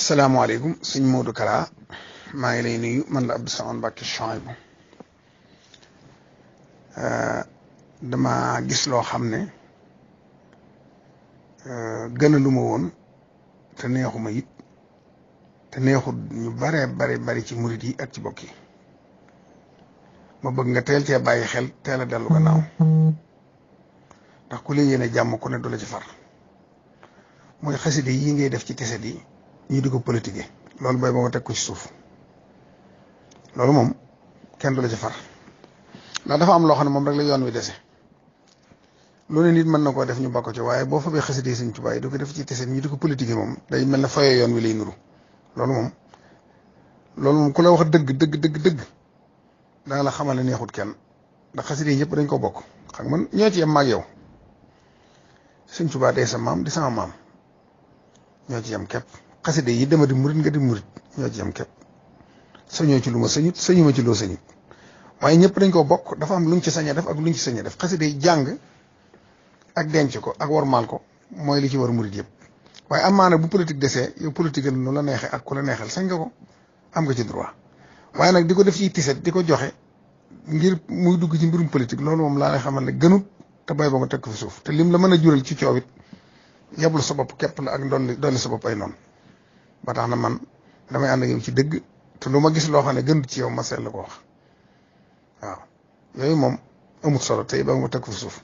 asalaamaaleykum sëñ Modou Kara maa ngi lay nuyu man la Abdou Samane Mbacké sohibou dama gis loo xam ne gënaluma woon te neexuma it te neexul ñu bari ci murit yi ak ci bokk yi ma bëgg nga teel cee bàyyi xel teel a dellu gannaaw ndax ku la yéene jàmm ku ne du la ci far mooy xasida yi ngay def ci teset yi ñu di ko politique loolu booy ba nga teg ko ci suuf loolu moom kenn du la ci far ndax dafa am loo xam ne moom rek la yoon wi dese lu ne nit mën na koo def ñu bokk ci waaye boo fa bee xasida yi Sëñ Tuubaa yi di ko def ci teset ñu di ko politique moom day mel ne fayoo yoon wi lay nuru loolu moom ku la wax dëgg danga la xamal ne neexut kenn ndax xasida yi ñëpp dañ ko bokk xam man ñoo ci yem maag yow Sëñ Tuubaa day sa maam di sama maam ñoo ci yem képp xasida yi dama di murit nga di murit ñoo ci yem képp sañoo ci lu ma sañut sañu ma ci loo sañut waaye ñëpp dañ ko bokk dafa am luñ ci sañ a def ak luñ ci sañ a def xasida yi jàng ak denc ko ak wormaal ko mooy li ci war murit yëpp waaye amaana bu politique desee yow politique nu la neexee ak ku la neexal sañ nga ko am nga ci droit waaye nag di ko def ci tiset di ko joxe ngir muy dugg ci mbirum politique loolu moom laa lay xamal ne gënut te bay ba nga teg ko fi suuf te lim la mën a jural ci coowit yeblu sa bopp képp la ak dolli sa bopp ay noonu ba tax na man damay ànd ak yow ci dëgg te lu ma gis loo xam ne gënut ci yow ma seetlu ko wax waaw yooyu moom amut solo tey ba nga teg ko fi suuf